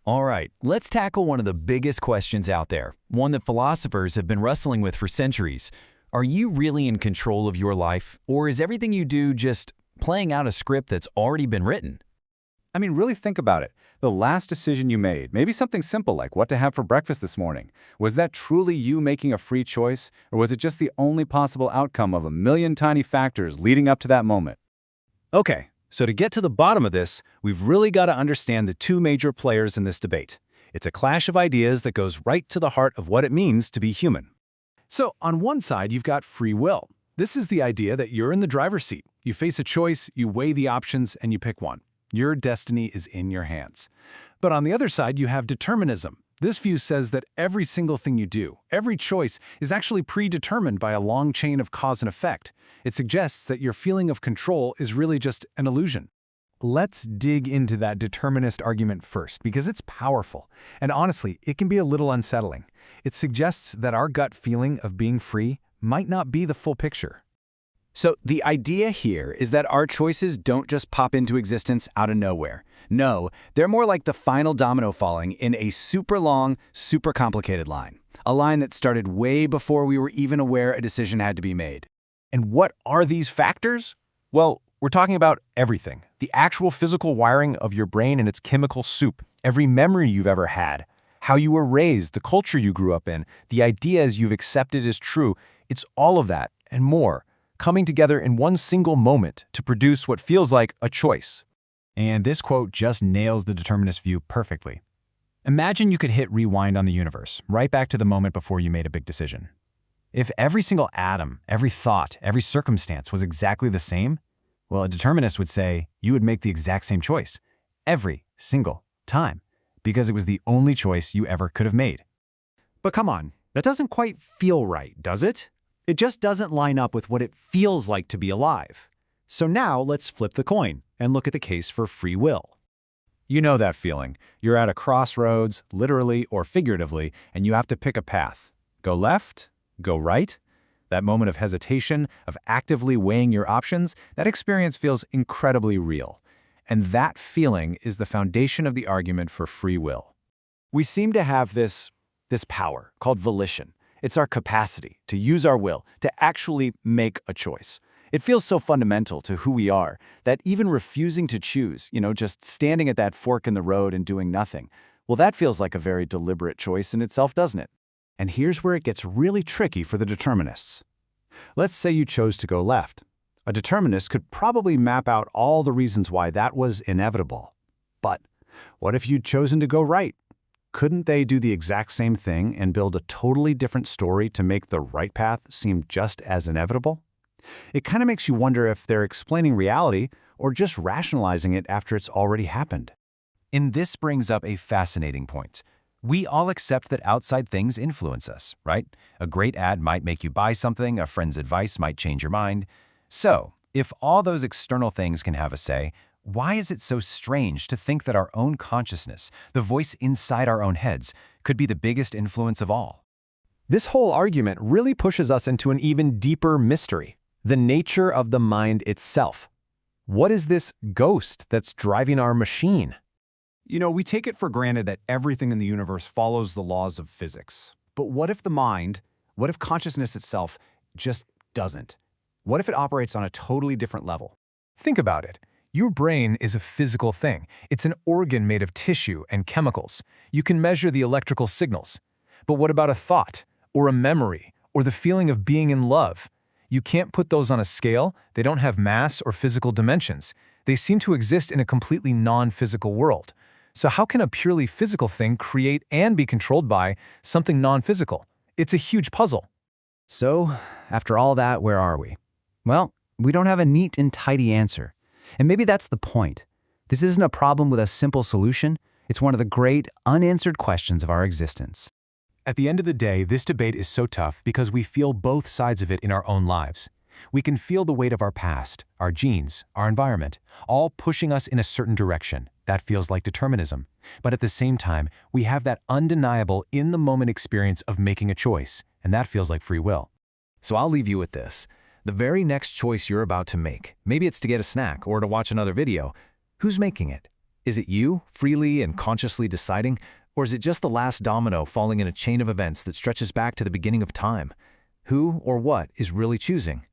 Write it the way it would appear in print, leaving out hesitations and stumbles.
All right, let's tackle one of the biggest questions out there, one that philosophers have been wrestling with for centuries. Are you really in control of your life, or is everything you do just playing out a script that's already been written? I mean, really think about it. The last decision you made, maybe something simple like what to have for breakfast this morning, was that truly you making a free choice, or was it just the only possible outcome of a million tiny factors leading up to that moment? Okay, so to get to the bottom of this, we've really got to understand the two major players in this debate. It's a clash of ideas that goes right to the heart of what it means to be human. So on one side, you've got free will. This is the idea that you're in the driver's seat. You face a choice, you weigh the options, and you pick one. Your destiny is in your hands. But on the other side, you have determinism. This view says that every single thing you do, every choice, is actually predetermined by a long chain of cause and effect. It suggests that your feeling of control is really just an illusion. Let's dig into that determinist argument first, because it's powerful, and honestly, it can be a little unsettling. It suggests that our gut feeling of being free might not be the full picture. So the idea here is that our choices don't just pop into existence out of nowhere. No, they're more like the final domino falling in a super long, super complicated line. A line that started way before we were even aware a decision had to be made. And what are these factors? Well, we're talking about everything. The actual physical wiring of your brain and its chemical soup, every memory you've ever had, how you were raised, the culture you grew up in, the ideas you've accepted as true. It's all of that and more, coming together in one single moment to produce what feels like a choice. And this quote just nails the determinist view perfectly. Imagine you could hit rewind on the universe, right back to the moment before you made a big decision. If every single atom, every thought, every circumstance was exactly the same, well, a determinist would say you would make the exact same choice, every single time, because it was the only choice you ever could have made. But come on, that doesn't quite feel right, does it? It just doesn't line up with what it feels like to be alive. So now let's flip the coin and look at the case for free will. You know that feeling. You're at a crossroads, literally or figuratively, and you have to pick a path. Go left, go right. That moment of hesitation, of actively weighing your options, that experience feels incredibly real. And that feeling is the foundation of the argument for free will. We seem to have this power called volition. It's our capacity to use our will to actually make a choice. It feels so fundamental to who we are that even refusing to choose, just standing at that fork in the road and doing nothing, well, that feels like a very deliberate choice in itself, doesn't it? And here's where it gets really tricky for the determinists. Let's say you chose to go left. A determinist could probably map out all the reasons why that was inevitable. But what if you'd chosen to go right? Couldn't they do the exact same thing and build a totally different story to make the right path seem just as inevitable? It kind of makes you wonder if they're explaining reality or just rationalizing it after it's already happened. And this brings up a fascinating point. We all accept that outside things influence us, right? A great ad might make you buy something, a friend's advice might change your mind. So, if all those external things can have a say, why is it so strange to think that our own consciousness, the voice inside our own heads, could be the biggest influence of all? This whole argument really pushes us into an even deeper mystery, the nature of the mind itself. What is this ghost that's driving our machine? We take it for granted that everything in the universe follows the laws of physics. But what if consciousness itself just doesn't? What if it operates on a totally different level? Think about it. Your brain is a physical thing. It's an organ made of tissue and chemicals. You can measure the electrical signals. But what about a thought, or a memory, or the feeling of being in love? You can't put those on a scale. They don't have mass or physical dimensions. They seem to exist in a completely non-physical world. So how can a purely physical thing create and be controlled by something non-physical? It's a huge puzzle. So, after all that, where are we? Well, we don't have a neat and tidy answer. And maybe that's the point. This isn't a problem with a simple solution. It's one of the great, unanswered questions of our existence. At the end of the day, this debate is so tough because we feel both sides of it in our own lives. We can feel the weight of our past, our genes, our environment, all pushing us in a certain direction. That feels like determinism. But at the same time, we have that undeniable in-the-moment experience of making a choice, and that feels like free will. So I'll leave you with this. The very next choice you're about to make, maybe it's to get a snack or to watch another video, who's making it? Is it you, freely and consciously deciding, or is it just the last domino falling in a chain of events that stretches back to the beginning of time? Who or what is really choosing?